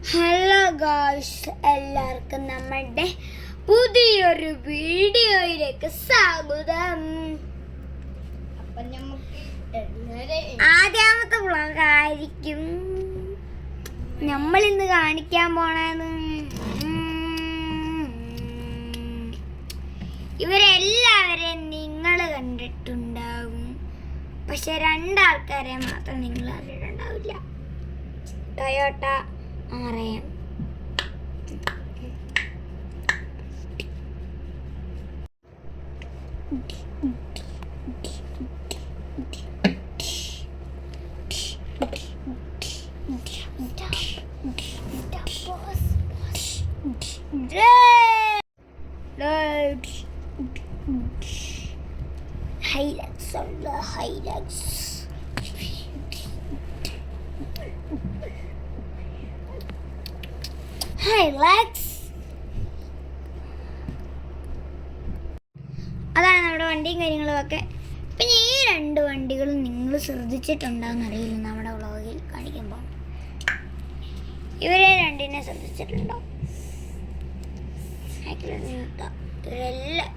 Hello guys, എല്ലാവർക്കും നമ്മുടെ പുതിയൊരു വീഡിയോയിലേക്ക് സ്വാഗതം. അപ്പം നമുക്ക് ആദ്യത്തെ വ്ളോഗായിരിക്കും നമ്മൾ ഇന്ന് കാണിക്കാൻ പോണത്. ഇവരെല്ലാവരെയും നിങ്ങൾ കണ്ടിട്ടുണ്ടാവും, പക്ഷെ രണ്ടാൾക്കാരെ മാത്രം നിങ്ങൾ അറിഞ്ഞിട്ടുണ്ടാവില്ല. Toyota RM. Highlights on the highlights. Highlights. അതാണ് നമ്മുടെ വണ്ടിയും കാര്യങ്ങളുമൊക്കെ. പിന്നെ ഈ രണ്ട് വണ്ടികളും നിങ്ങൾ ശ്രദ്ധിച്ചിട്ടുണ്ടാകുന്ന അറിയില്ല, നമ്മുടെ വ്ളോഗിൽ കാണിക്കുമ്പോൾ ഇവരെ രണ്ടിനെ ശ്രദ്ധിച്ചിട്ടുണ്ടോ? ഇവരെല്ലാം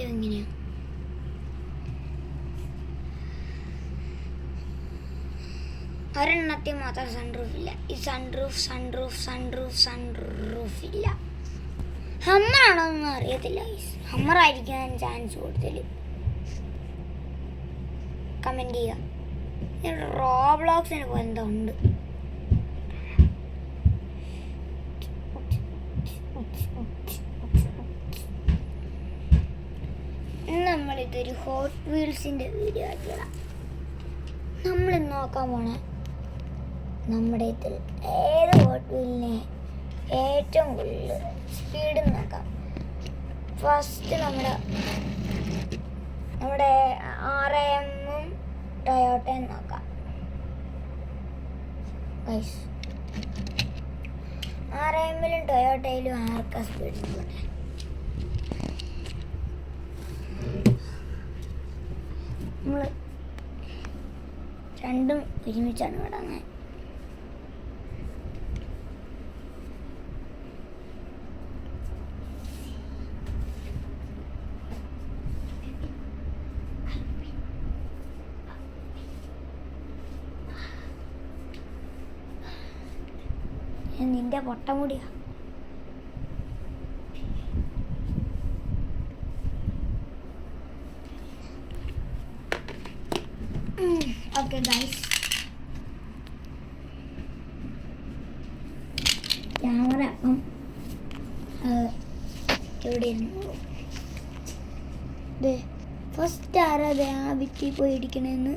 ഇങ്ങനെയാണ്. ഒരെണ്ണത്തിൽ മാത്രം സൺറൂഫ് ഇല്ല. ഈ സൺറൂഫ് ഇല്ല. ഹമ്മറാണോന്നും അറിയത്തില്ല. ഹമ്മറായിരിക്കാൻ ചാൻസ് കൂടുതൽ. കമൻറ്റ് ചെയ്യുക. റോബ്ലോക്സിനെ പോലെ എന്തോ ഉണ്ട്. നമ്മളിതൊരു ഹോട്ട് വീൽസിൻ്റെ വീഡിയോ ആക്കിയതാണ്. നമ്മളിന്ന് നോക്കാൻ പോണേ നമ്മുടെ ഇതിൽ ഏത് ഹോട്ട് വീലിനെ ഏറ്റവും കൂടുതൽ സ്പീഡ് നോക്കാം. ഫസ്റ്റ് നമ്മുടെ RM-ഉം ടൊയോട്ടയും നോക്കാം. RM-ലും ടൊയോട്ടയിലും ആർക്കാ സ്പീഡ് നോക്കട്ടെ. നമ്മൾ രണ്ടും ഒരുമിച്ചാണ് വിടാൻ. നിന്റെ പൊട്ടമുടിയാ. ഓക്കെ ഗൈസ്, ക്യാമറ അപ്പം എവിടെ ഫസ്റ്റ് ആരാ ആ ഭിത്തി പോയി ഇടിക്കണമെന്ന്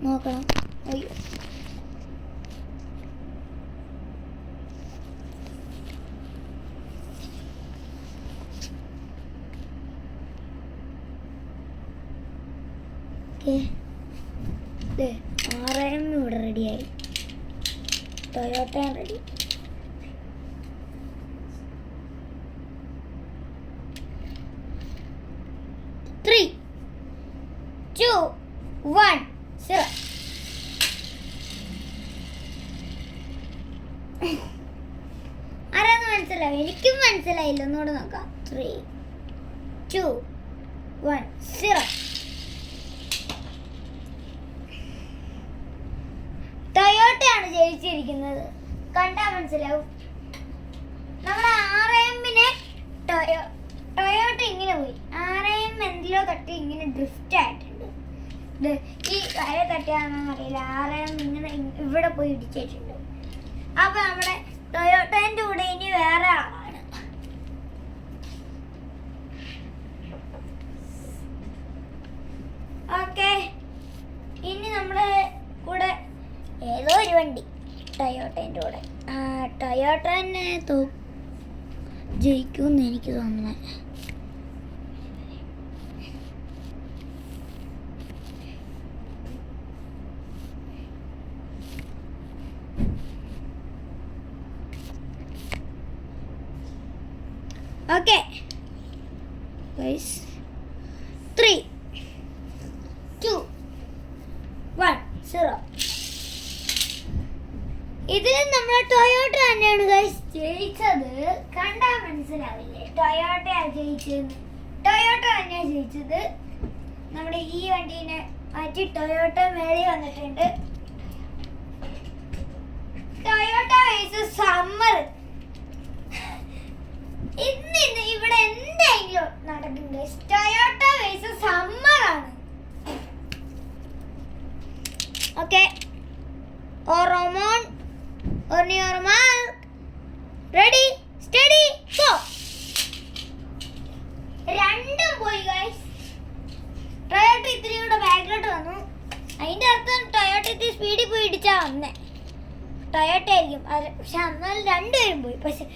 നോക്കണം. അയ്യോ, RM ഇവിടെ റെഡിയായി. Toyota ready. Three, 2, 1, 0. ആരാന്ന് മനസ്സിലായി? എനിക്കും മനസ്സിലായില്ല. ഒന്നുകൂടെ നോക്കാം. 3, 2, 1, 0. ടൊയോട്ടയാണ് ജയിച്ചിരിക്കുന്നത്. കണ്ടാൽ മനസ്സിലാവും. നമ്മുടെ RM-നെ ടൊയോട്ട ഇങ്ങനെ പോയി. RM എന്തിലോ തട്ടി ഇങ്ങനെ ഡ്രിഫ്റ്റ് ആയിട്ടുണ്ട്. ഈ കര തട്ടിയാണെന്ന് അറിയില്ല. RM ഇങ്ങനെ ഇവിടെ പോയി ഇടിച്ചിട്ടുണ്ട്. അപ്പൊ നമ്മുടെ ടൊയോട്ടേൻ്റെ കൂടെ ഇനി വേറെ ആളാണ്. ഓക്കെ, ഇനി നമ്മുടെ കൂടെ ഏതോ ഒരു വണ്ടി ടൊയോട്ടേൻ്റെ കൂടെ. ടൊയോട്ട തന്നെ ജയിക്കുമെന്ന് എനിക്ക് തോന്നുന്നത്. Okay guys, 3, 2, 1, 0. ഇതിൽ നമ്മുടെ ടൊയോട്ട തന്നെയാണ് ഗൈസ് ജയിച്ചത്. കണ്ടാൽ മനസ്സിലാവില്ലേ ടൊയോട്ടയാണ് ജയിച്ചത്. ടൊയോട്ട തന്നെയാണ് ജയിച്ചത്. നമ്മുടെ ഈ വണ്ടീനെ മാറ്റി ടൊയോട്ട മേളിൽ വന്നിട്ടുണ്ട്. Toyota versus summer. ഇന്ന് ഇവിടെ എന്തെങ്കിലും നടക്കും ഗൈസ്. ടൊയോട്ട വേഴ്സസ് സമ്മർ ആണ്. ഓക്കെ, ഓറോമോൺ on your mark, ready, steady, go. രണ്ടും പോയി ഗൈസ്. ടൊയോട്ട ഇത്തിരി കൂടെ ബാക്കിലോട്ട് വന്നു. അതിന്റെ അർത്ഥം ടൊയോട്ട ഇത്തിരി സ്പീഡിൽ പോയി ഇടിച്ചാ വന്നേ. ടൊയോട്ട ആയിരിക്കും പക്ഷെ എന്നാലും രണ്ടുപേരും പോയി. പക്ഷെ